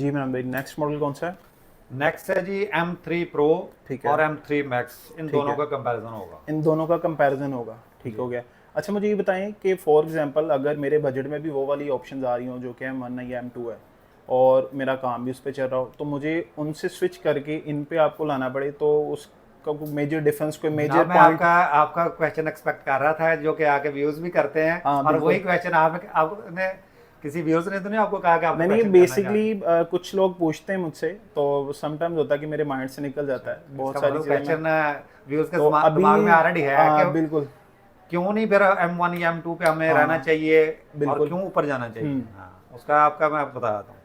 जी ma'am भाई, next model कौन सा है? नेक्स्ट है जी M3 Pro ठीक है। और M3 Max, इन ठीक दोनों है। का कंपैरिजन होगा। इन दोनों का कंपैरिजन होगा, ठीक हो गया। अच्छा मुझे ये बताएं कि फॉर एग्जांपल अगर मेरे बजट में भी वो वाली ऑप्शंस आ रही हों जो कि M1 है या M2 है और मेरा काम भी उस पर चल रहा हो, तो मुझे उनसे स्विच करके इन पे आपको लाना पड़े, तो उसका कोई मेजर डिफरेंस, कोई मेजर जनाब मैं पॉइंट? आपका क्वेश्चन एक्सपेक्ट कर रहा था, जो कि आके व्यूज भी करते हैं, हाँ और वही बिल्कुल। क्वेश्चन आपने किसी व्यूज ने तो नहीं आपको कहा कि आपको नहीं नहीं, क्वेश्चन करना चाहते बेसिकली कुछ लोग पूछते हैं मुझसे, तो समटाइम्स होता है कि मेरे माइंड से निकल जाता है हैं? बहुत इसका सारी मतलब चीज़ें मैं। क्वेश्चन व्यूज के तो अभी दिमाग में ऑलरेडी है कि बिल्कुल क्यों नहीं फिर M1 या M2 पे हमें रहना हाँ चाहिए, और बिल्कुल। क्यों ऊपर जाना चाहिए। हम्म। हाँ, उसका आपका मैं बता देता हूँ।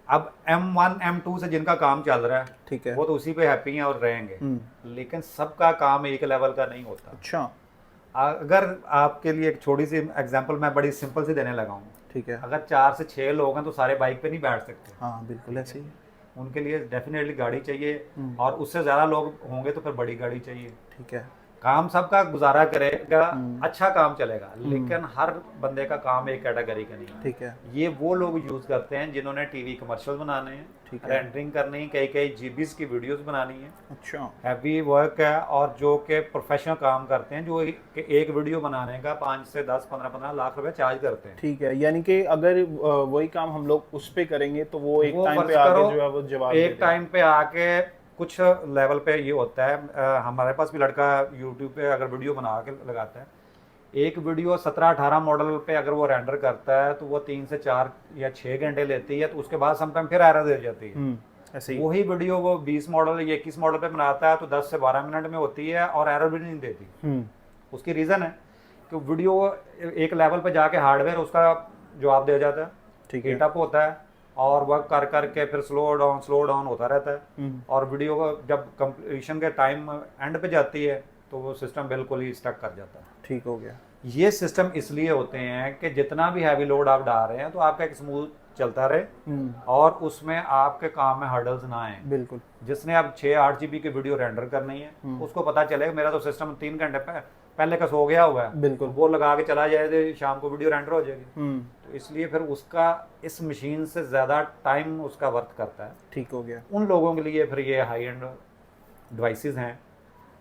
अब M1 M2 से जिनका काम चल रहा है ठीक है। वो तो उसी पे हैप्पी हैं और रहेंगे, हम्म। लेकिन सबका काम एक लेवल का नहीं होता। अच्छा। अगर आपके लिए एक छोटी सी एग्जांपल मैं बड़ी सिंपल सी देने लगा हूँ। ठीक है। अगर 4 से 6 लोग हैं तो सारे बाइक पे नहीं बैठ सकते, हाँ बिल्कुल ठीक है। ऐसे ही है। उनके लिए डेफिनेटली गाड़ी चाहिए, हम्म। और उससे ज़्यादा लोग होंगे तो फिर बड़ी गाड़ी चाहिए। ठीक है। काम सबका गुजारा करेगा, हम्म। अच्छा काम चलेगा, हम्म। लेकिन हर बंदे का काम एक कैटेगरी का नहीं है। ठीक है। ये वो लोग यूज़ करते हैं जिन्होंने टीवी कमर्शियल बनाने हैं, ठीक है। रेंडरिंग करनी है, कई कई जीबीज की वीडियोस बनानी है, अच्छा। हैवी वर्क है, और जो कि प्रोफेशनल काम करते हैं, जो एक वीडियो बनाने का 5 से 10 15 लाख रुपए चार्ज करते हैं। ठीक है, यानी कि अगर वही काम हम लोग उस पे करेंगे तो वो एक वो टाइम पे फर्ज आके करो जो है वो जवाब दे एक देगा। टाइम पे आके कुछ लेवल पे ये होता है, हमारे पास भी लड़का यूट्यूब पे अगर वीडियो बना के लगाता है, एक वीडियो 17-18 मॉडल पे अगर वो रेंडर करता है तो वो 3 से 4 या 6 घंटे लेती है, तो उसके बाद समटाइम फिर एरर दे जाती है। ऐसे ही। वही वीडियो वो 20 मॉडल या 21 मॉडल पे बनाता है तो 10 से 12 मिनट में होती है और एरर भी नहीं देती। हम्म। उसकी रीज़न है कि वीडियो एक लेवल पे जाके हार्डवेयर उसका जवाब दे जाता है, ठीक है। हीटअप होता है, और वर्क कर करके फिर स्लो डाउन होता रहता है, और वीडियो को जब कंप्लीशन के टाइम एंड पे जाती है तो वो सिस्टम बिल्कुल ही स्टक कर जाता है। ठीक हो गया। ये सिस्टम इसलिए होते हैं कि जितना भी हैवी लोड आप डाल रहे हैं तो आपका एक स्मूथ चलता रहे, और उसमें आपके काम में हर्डल्स ना आए। बिल्कुल। जिसने अब 6-8 GB की वीडियो रेंडर करनी है, उसको पता चलेगा मेरा तो सिस्टम 3 घंटे पहले का सो गया हुआ है, बिल्कुल। वो लगा के चला जाए तो शाम को वीडियो रेंडर हो जाएगी। तो इसलिए फिर उसका इस मशीन से ज़्यादा टाइम उसका वर्क करता है। ठीक हो गया। उन लोगों के लिए फिर ये हाई एंड डिवाइसेस हैं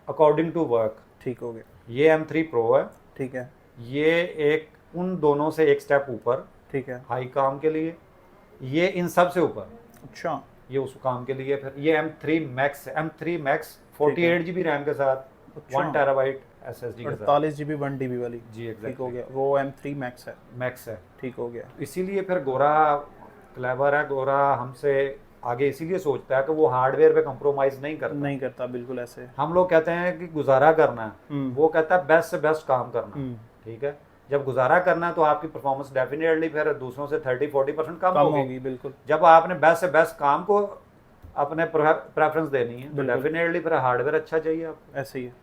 अकॉर्डिंग टू वर्क। ठीक हो गया। ये M3 Pro है, ठीक है। ये एक उन दोनों से एक स्टेप ऊपर, ठीक है। हाई काम के लिए, ये इन सब से ऊपर, अच्छा। ये उस काम के लिए। फिर ये M3 Max है, M3 Max 48 GB रैम के साथ, 1 टेराबाइट SSD के साथ, 48 GB 1 TB वाली। जी ठीक हो एग्जैक्टली गया, वो M3 Max है। मैक्स है। ठीक हो गया। इसीलिए फिर गोरा क्लेवर है, गोरा हमसे आगे इसीलिए सोचता है कि वो हार्डवेयर पे कंप्रोमाइज नहीं करता। नहीं करता बिल्कुल ऐसे। हम लोग कहते हैं कि गुजारा करना है, वो कहता है बेस्ट से बेस्ट काम करना। ठीक है, जब गुजारा करना है तो आपकी परफॉर्मेंस डेफिनेटली फिर दूसरों से 30-40% कम होगी। बिल्कुल। जब आपने बेस्ट से बेस्ट काम को अपने प्रेफरेंस देनी है तो डेफिनेटली फिर हार्डवेयर अच्छा चाहिए आपको। ऐसे ही है।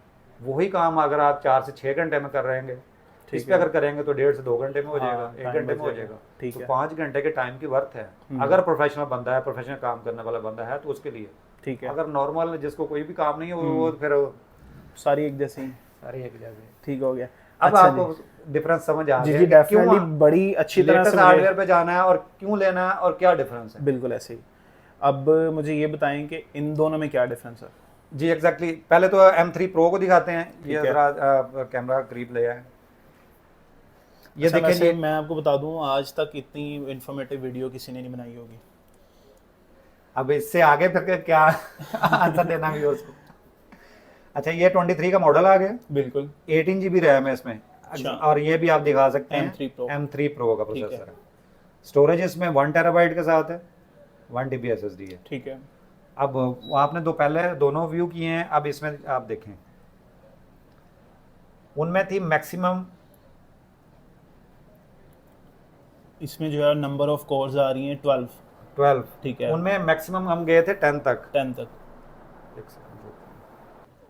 वही काम अगर आप 4 से 6 घंटे में कर रहे हैं, इस पे अगर करेंगे तो 1.5 से 2 घंटे में हो जाएगा, 1 घंटे में हो जाएगा। तो 5 घंटे के टाइम की वर्थ है अगर प्रोफेशनल बंदा है, प्रोफेशनल काम करने वाला बंदा है तो उसके लिए। ठीक है। अगर नॉर्मल जिसको कोई भी काम नहीं है वो फिर सारी एक जैसी। सारी एक जैसे। ठीक हो गया। अब आपको डिफरेंस समझ आ गया? जी डेफिनेटली, बड़ी अच्छी तरह से हार्डवेयर पे जाना है और क्यों लेना है और क्या डिफरेंस है। बिल्कुल ऐसे ही। अब मुझे ये बताएं कि इन दोनों में क्या डिफरेंस है? जी एग्जैक्टली, पहले तो M3 Pro को दिखाते हैं। ये जरा कैमरा करीब ले आए। ये अच्छा, देखिए, मैं आपको बता दूं, आज तक इतनी इन्फॉर्मेटिव वीडियो किसी ने नहीं बनाई होगी। अब इससे आगे फिर क्या आंसर देना भी उसको। अच्छा, ये 23 का मॉडल आ गया, बिल्कुल। 18 GB रैम है इसमें। अच्छा। और ये भी आप दिखा सकते हैं M3 Pro का प्रोसेसर है। स्टोरेज इसमें 1 टेराबाइट के साथ है, 1 TB SSD है। ठीक है। अब आपने पहले दोनों व्यू किए हैं, अब इसमें आप देखें, उनमें थी मैक्सिमम, इसमें जो है नंबर ऑफ कोर्स आ रही हैं 12। ठीक है। उनमें मैक्सिमम हम गए थे 10 तक। 10 तक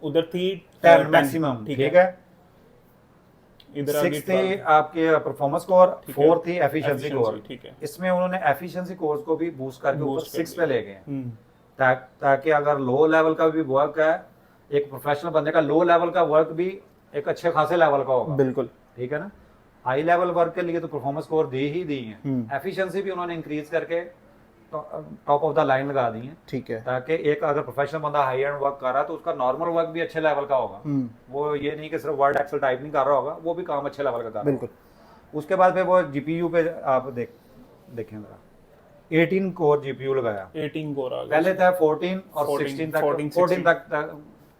उधर थी 10 मैक्सिमम। ठीक है। इधर 6 थी आपके परफॉर्मेंस कोर, 4 थी एफिशिएंसी कोर। ठीक है। इसमें उन्होंने एफिशिएंसी कोर्स को भी बूस्ट करके ऊपर 6 पे ले गए, ताकि अगर लो लेवल का भी वर्क है, एक प्रोफेशनल बंदे का लो लेवल का वर्क भी एक अच्छे खासे लेवल का होगा। बिल्कुल। ठीक है ना। हाई लेवल वर्क के लिए तो परफॉर्मेंस कोर दी ही दी है, एफिशिएंसी भी उन्होंने इंक्रीज करके टॉप ऑफ द लाइन लगा दी हैं, ठीक है। ताकि एक अगर प्रोफेशनल बंदा हाई एंड वर्क कर रहा है तो उसका नॉर्मल वर्क भी अच्छे लेवल का होगा। वो ये नहीं कि सिर्फ वर्ड एक्सेल टाइप नहीं कर रहा होगा, वो भी काम अच्छे लेवल का कर रहा होगा। बिल्कुल। उसके बाद फिर वो जीपीयू पे आप देखें जरा, 18 कोर जीपीयू लगाया। 18 कोर आ गया। पहले था 14 और 16 तक, 14 तक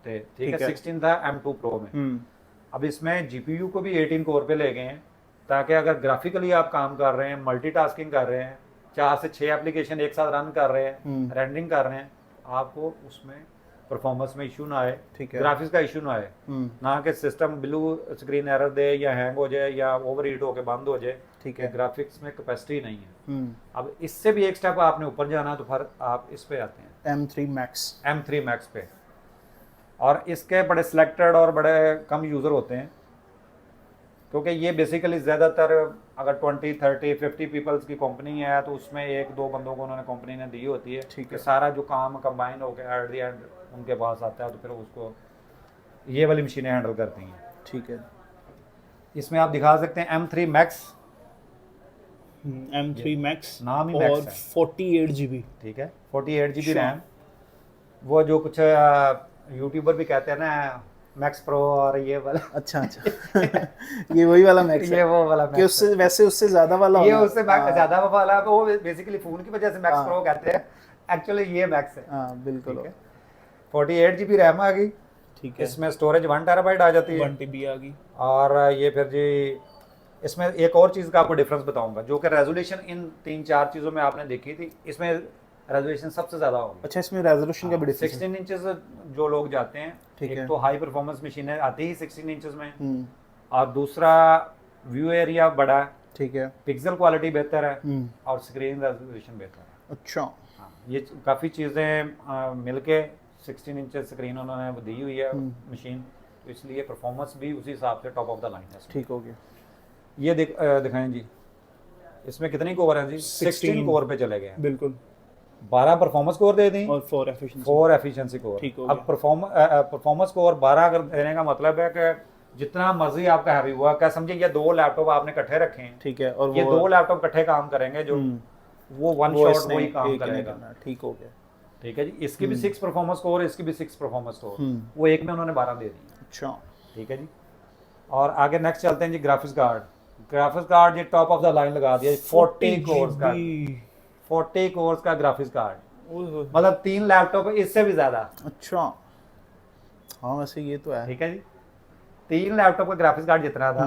थे, ठीक है। 16 था M2 Pro में। अब इसमें जीपीयू को भी 18 कोर पे ले गए हैं, ताकि अगर ग्राफिकली आप काम कर रहे हैं, मल्टीटास्किंग कर रहे हैं, 4 से 6 एप्लीकेशन एक साथ रन कर रहे हैं, रेंडरिंग कर रहे हैं, आपको उसमें परफॉर्मेंस में इशू ना आए, ग्राफिक्स का इशू ना आए, ना कि सिस्टम ब्लू स्क्रीन एरर दे या हैंग हो जाए या ओवर हीट होकर बंद हो जाए, ठीक है। ग्राफिक्स में कैपेसिटी नहीं है। अब इससे भी एक स्टेप आपने ऊपर जाना, तो फिर आप इस पे आते हैं M3 Max पे, और इसके बड़े सिलेक्टेड और बड़े कम यूज़र होते हैं, क्योंकि ये बेसिकली ज़्यादातर अगर 20, 30, 50 पीपल्स की कंपनी है तो उसमें 1-2 बंदों को उन्होंने कंपनी ने दी होती है, ठीक है। सारा जो काम कंबाइन होकर एट द एंड उनके पास आता है, तो फिर उसको ये वाली मशीनें हैंडल करती हैं, ठीक है। इसमें आप दिखा सकते हैं M3 Max, नाम ही मैक्स है, 48 GB, ठीक है। 48 GB रैम। वो जो कुछ यूट्यूबर भी कहते हैं ना मैक्स प्रो और ये वाला, अच्छा ये वही वाला मैक्स ये वो वाला कि उससे वैसे उससे ज्यादा वाला, ये उससे ज्यादा वाला, वो बेसिकली फोन की वजह से मैक्स प्रो कहते हैं, एक्चुअली ये मैक्स है। हाँ बिल्कुल। 48 GB रैम आ गई, ठीक है। इसमें स्टोरेज 1 TB आ जाती है, 1 TB आ गई। और ये फिर जी इसमें एक और चीज़ का आपको डिफरेंस बताऊंगा, जो कि रेजोल्यूशन इन 3-4 चीज़ों में आपने देखी थी, इसमें रेजोल्यूशन सबसे ज़्यादा होगी। अच्छा, इसमें रेजोल्यूशन का भी डिफरेंस 16 इंचेस जो लोग जाते हैं, एक तो हाई परफॉर्मेंस मशीनें आती ही 16 इंचेस में, और दूसरा व्यू एरिया बड़ा है, ठीक है, पिक्सल क्वालिटी बेहतर है, और स्क्रीन रेजोल्यूशन बेहतर है। अच्छा, हाँ, ये काफ़ी चीज़ें मिलके 16 इंचेस स्क्रीन उन्होंने दी हुई है मशीन, तो इसलिए परफॉर्मेंस भी उसी हिसाब से टॉप ऑफ द लाइन है। ठीक हो गया। ये दिखाएं जी, इसमें कितनी कोर है जी? 16 कोर पे चले गए। बिल्कुल। 12 परफॉर्मेंस कोर दे दी और 4 एफिशिएंसी कोर। अब परफॉर्मेंस कोर 12 अगर देने का मतलब है कि जितना मर्जी आपका हैवी वर्क है, समझिए ये 2 लैपटॉप आपने इकट्ठे रखे हैं, ठीक है, और ये 2 लैपटॉप इकट्ठे काम करेंगे, जो वो वन शॉट वही काम करेगा। ठीक हो गया, ठीक है जी। इसकी भी 6 परफॉर्मेंस कोर, इसकी भी 6 परफॉर्मेंस कोर, वो एक में उन्होंने 12 दे दी। अच्छा, ठीक है जी। और आगे नेक्स्ट चलते हैं जी, ग्राफिक्स कार्ड ये टॉप ऑफ द लाइन लगा दिया, 40 कोर्स का, 40 कोर्स का ग्राफिक्स कार्ड, मतलब 3 लैपटॉप इससे भी ज्यादा। अच्छा, हाँ वैसे ये तो है, ठीक है जी। 3 लैपटॉप का ग्राफिक्स कार्ड जितना था।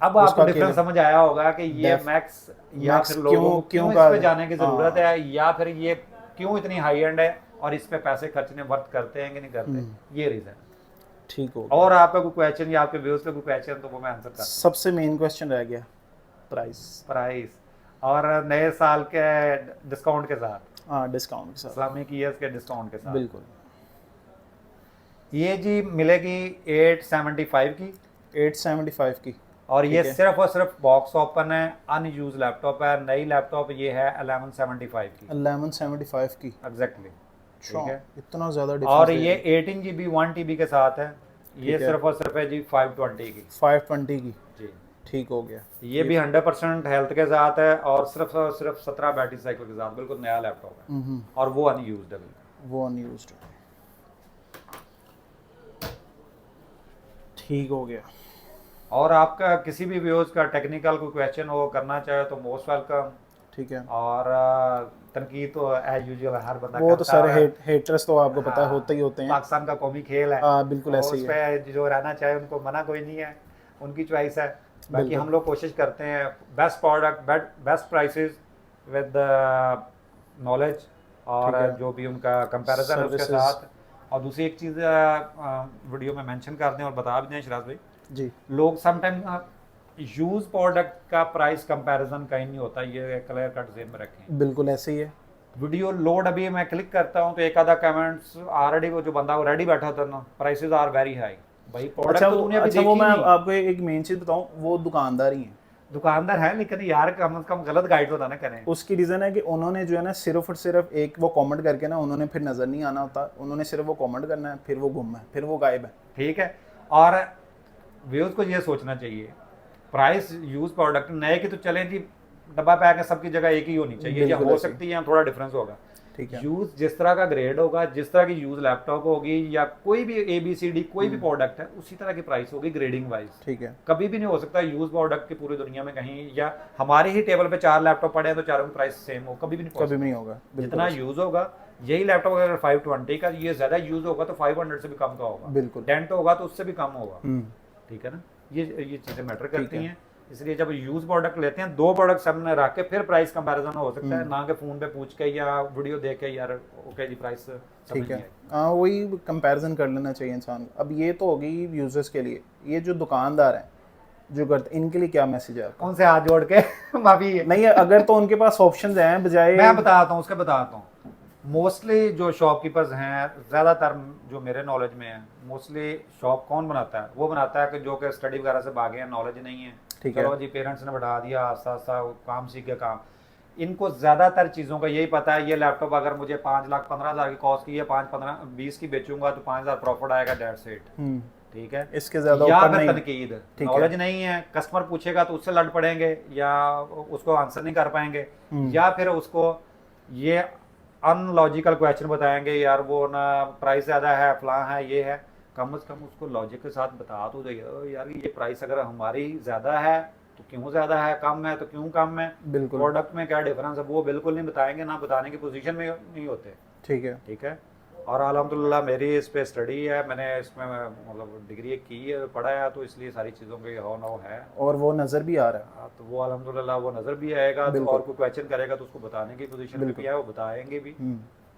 अब आपको डिफरेंस समझ आया होगा कि ये मैक्स या फिर लोगों को क्यों इस पे जाने की जरूरत है, या फिर ये क्यों इतनी हाई एंड है और इस पे पैसे खर्चने वर्थ करते हैं कि नहीं करते, ये रीजन। ठीक हो। और आपका कोई क्वेश्चन या आपके व्यूअर्स का कोई क्वेश्चन, तो वो मैं आंसर कर। सबसे मेन क्वेश्चन रह गया, प्राइस और नए साल के डिस्काउंट के साथ। हाँ, डिस्काउंट के साथ, इस्लामिक ईयर्स के डिस्काउंट के साथ। बिल्कुल। ये जी मिलेगी 875 की, 875 की, और ये सिर्फ और सिर्फ बॉक्स ओपन है, अनयूज लैपटॉप है, नई लैपटॉप ये है 1175 की, 1175 की एग्जैक्टली, ठीक है। इतना ज्यादा डिफरेंस। और ये 18 GB 1 TB के साथ है, ये सिर्फ और सिर्फ है जी 520 की, 520 की जी। ठीक हो गया। ये भी 100% हेल्थ के साथ है, और सिर्फ 17 बैटरी साइकिल के साथ, बिल्कुल नया लैपटॉप है, और वो अनयूज्ड है, वो अनयूज्ड है। ठीक हो गया। और आपका किसी भी व्यूअर्स का टेक्निकल कोई क्वेश्चन हो करना चाहे तो मोस्ट वेलकम, ठीक है। और तनकीद तो एज यूजुअल हर बंदा वो तो सारे हेटर्स तो आपको पता होते ही होते हैं, पाकिस्तान का कौमी खेल है। बिल्कुल ऐसे ही है, उस पे जो रहना चाहे उनको मना कोई नहीं है, उनकी चॉइस है। बाकी हम लोग कोशिश करते हैं best product, best prices with knowledge, और जो भी उनका कंपैरिजन है उसके साथ। और दूसरी एक चीज़ वीडियो में मेंशन कर दें और बता भी दें शराज भाई जी, लोग समटाइम यूज प्रोडक्ट का प्राइस कंपैरिजन कहीं नहीं होता, ये क्लियर कट ज़हन में रखें। बिल्कुल ऐसे ही है। वीडियो लोड अभी मैं क्लिक करता हूँ तो एक आधा कमेंट्स ऑलरेडी, वो जो बंदा ऑलरेडी बैठा होता है ना, प्राइसेस आर वेरी हाई भाई। प्रोडक्ट तो उन्हें अभी देखी नहीं। मैं आपको एक मेन चीज़ बताऊँ, वो दुकानदार ही है, दुकानदार है, लेकिन यार कम से कम गलत गाइड होता ना करें। उसकी रीज़न है कि उन्होंने जो है ना सिर्फ और सिर्फ एक वो कमेंट करके ना, उन्होंने फिर नज़र नहीं आना होता, उन्होंने सिर्फ वो कमेंट करना है, फिर वो गुम है, फिर वो गायब है। ठीक है। और व्यूअर्स को ये सोचना चाहिए, प्राइस यूज प्रोडक्ट नए की तो चलें जी डब्बा पैक है, सबकी जगह एक ही होनी चाहिए, या बिल्कुल हो ऐसे। सकती है थोड़ा डिफरेंस होगा। ठीक है। यूज जिस तरह का ग्रेड होगा, जिस तरह की यूज लैपटॉप होगी या कोई भी ABCD कोई भी प्रोडक्ट है, उसी तरह की प्राइस होगी ग्रेडिंग वाइज। ठीक है। कभी भी नहीं हो सकता यूज प्रोडक्ट की पूरी दुनिया में कहीं, या हमारे ही टेबल पे 4 लैपटॉप पड़े हैं तो चारों की प्राइस सेम हो, कभी भी नहीं कभी possible। भी नहीं होगा। बिल्कुल जितना ऐसे। यूज होगा, यही लैपटॉप अगर 520 का ये ज्यादा यूज होगा तो 500 से भी कम का होगा, बिल्कुल। डेंट होगा तो उससे भी कम होगा। हम्म। ठीक है ना, ये चीजें मैटर करती है। हैं। इसलिए जब यूज प्रोडक्ट लेते हैं, 2 प्रोडक्ट सामने रख के फिर प्राइस कंपैरिजन हो सकता है, ना कि फोन पे पूछ के या वीडियो देख के यार ओके जी प्राइस समझ ठीक नहीं है। आई। हाँ, वही कंपैरिजन कर लेना चाहिए इंसान को। अब ये तो होगी यूजर्स के लिए। ये जो दुकानदार हैं जो करते, इनके लिए क्या मैसेज है आपका? कौन से हाथ जोड़ के माफी है। नहीं, अगर तो उनके पास ऑप्शंस हैं बजाय। मैं बताता हूँ, उसका बताता हूँ। मोस्टली जो शॉपकीपर्स हैं, ज़्यादातर जो मेरे नॉलेज में है, मोस्टली शॉप कौन बनाता है? वो बनाता है कि जो कि स्टडी वगैरह से भागे हैं, नॉलेज नहीं है। ठीक है। चलो जी पेरेंट्स ने बढ़ा दिया, आस्ता आस्ता काम सीख के काम। इनको ज़्यादातर चीज़ों का यही पता है, ये लैपटॉप अगर मुझे 5,15,000 की कॉस्ट की है, 5-15-20 की बेचूंगा तो 5,000 प्रॉफिट आएगा, दैट्स इट। ठीक है, इसके ज्यादा या ऊपर फिर नहीं। तनकीद, ठीक है। नॉलेज नहीं है, कस्टमर पूछेगा तो उससे लड़ पड़ेंगे या उसको आंसर नहीं कर पाएंगे, या फिर उसको ये अनलॉजिकल क्वेश्चन बताएंगे, यार वो ना प्राइस ज़्यादा है, फलां है, ये है। कम से कम उसको लॉजिक के साथ बता तो दे यार, ये प्राइस अगर हमारी ज़्यादा है तो क्यों ज़्यादा है, कम है तो क्यों कम है, बिल्कुल। प्रोडक्ट में क्या डिफरेंस है, वो बिल्कुल नहीं बताएंगे, ना बताने की पोजीशन में नहीं होते। ठीक है। ठीक है। और अल्हम्दुलिल्लाह मेरी इस पे स्टडी है, मैंने इसमें मतलब डिग्री की है, पढ़ा है, तो इसलिए सारी चीज़ों के हो नो है। और वो नज़र भी आ रहा है। हाँ, तो वो अल्हम्दुलिल्लाह वो नज़र भी आएगा, तो बिल्कुल। और कोई क्वेश्चन करेगा तो उसको बताने की पोजीशन में भी है, वो बताएंगे भी।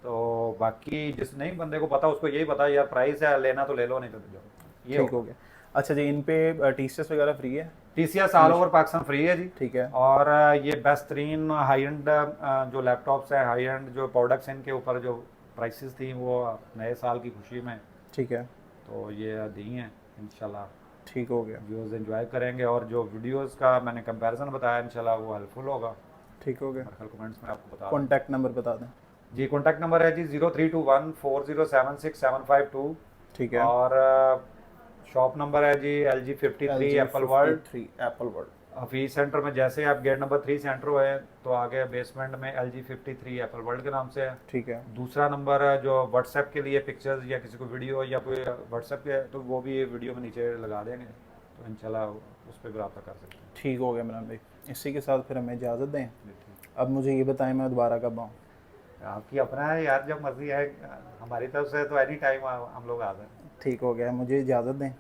तो बाकी जिस नहीं बंदे को पता उसको यही पता यार प्राइस है, लेना तो ले लो, नहीं तो ले जाओ, ये ठीक हो गया। अच्छा जी, इन पे टीसीएस वगैरह फ्री है? TCS all over Pakistan free है जी। ठीक है। और ये बेहतरीन हाई एंड जो लैपटॉप्स है, हाई एंड जो प्रोडक्ट्स हैं, इनके ऊपर जो प्राइसेस थी वो नए साल की खुशी में ठीक है। तो ये दी हैं इंशाल्लाह। ठीक हो गया। व्यूज़ एंजॉय करेंगे, और जो वीडियोस का मैंने कंपैरिजन बताया इंशाल्लाह वो हेल्पफुल होगा। ठीक हो गया। मेरे ख्याल कमेंट्स में आपको बता दूँ। कॉन्टैक्ट नंबर बता दें। जी कॉन्टैक्ट नंबर है जी 03214076-752। ठीक है। और शॉप नंबर है जी LG 53 Apple world. Apple world. Office centre में जैसे आप गेट नंबर 3 से एंटर हुए तो आगे बेसमेंट में LG 53 एप्पल वर्ल्ड के नाम से है। ठीक है। दूसरा नंबर है जो व्हाट्सएप के लिए पिक्चर्स या किसी को वीडियो या कोई व्हाट्सएप के, तो वो भी वीडियो में नीचे लगा देंगे, तो इंशाल्लाह उस पर भी रब्ता कर सकते हैं। ठीक हो गया इमरान भाई। इसी के साथ फिर हमें इजाज़त दें। जी, ठीक। अब मुझे ये बताएं मैं दोबारा कब आऊँ? आपकी अपना है यार, जब मर्जी है, हमारी तरफ से तो एनी टाइम हम लोग आ जाए। ठीक हो गया, मुझे इजाज़त दें,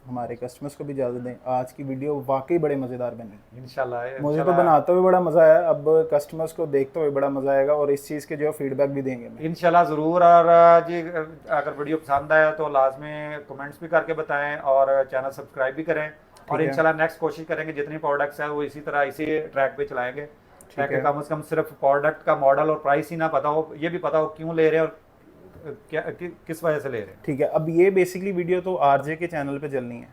हमारे कस्टमर्स को भी इजाज़त दें। आज की वीडियो वाकई बड़े मज़ेदार बनी। इंशाल्लाह मुझे तो बनाते हुए बड़ा मज़ा आया, अब कस्टमर्स को देखते हुए बड़ा मज़ा आएगा, और इस चीज़ के जो फीडबैक भी देंगे मैं। इंशाल्लाह ज़रूर। और जी अगर वीडियो पसंद आया तो लाजमी कमेंट्स भी करके बताएं और चैनल सब्सक्राइब भी करें, और है। इंशाल्लाह नेक्स्ट कोशिश करेंगे जितनी प्रोडक्ट्स हैं वो इसी तरह इसी ट्रैक पे चलाएंगे, ताकि है। कम से कम सिर्फ प्रोडक्ट का मॉडल और प्राइस ही ना पता हो, ये भी पता हो क्यों ले रहे हैं और क्या किस वजह से ले रहे हैं। ठीक है। अब ये बेसिकली वीडियो तो आरजे के चैनल पे चलनी है,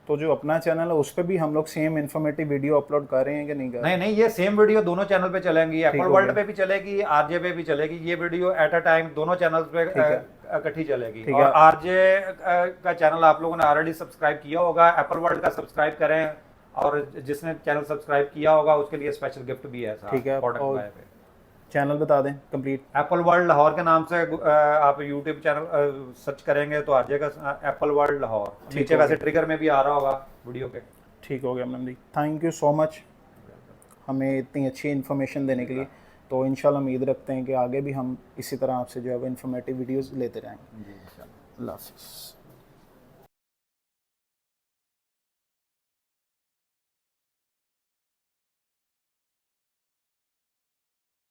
तो जो अपना चैनल है उस पर भी हम लोग सेम इन्फॉर्मेटिव वीडियो अपलोड कर रहे हैं कि नहीं कर रहे? नहीं, ये सेम वीडियो दोनों चैनल पे चलेंगी, एप्पल हो वर्ल्ड गया। पे भी चलेगी, आरजे पे भी चलेगी। ये वीडियो एट अ टाइम दोनों चैनल्स पे इकट्ठी चलेगी। ठीक और है। आरजे का चैनल आप लोगों ने ऑलरेडी सब्सक्राइब किया होगा, एप्पल वर्ल्ड का सब्सक्राइब करें, और जिसने चैनल सब्सक्राइब किया होगा उसके लिए स्पेशल गिफ्ट भी है। ठीक है। प्रोडक्ट और बाय पे चैनल बता दें कंप्लीट। एप्पल वर्ल्ड लाहौर के नाम से आप यूट्यूब चैनल सर्च करेंगे तो आ जाएगा एप्पल वर्ल्ड लाहौर, नीचे वैसे ट्रिगर में भी आ रहा होगा वीडियो के। ठीक हो गया ma'am ji, thank you so much हमें इतनी अच्छी इन्फॉर्मेशन देने के लिए। तो इंशाल्लाह उम्मीद रखते हैं कि आगे भी हम इसी तरह आपसे जो है वो इन्फॉर्मेटिव वीडियोज़ लेते रहेंगे। जी इंशाल्लाह। अल्लाह हाफ़िज़।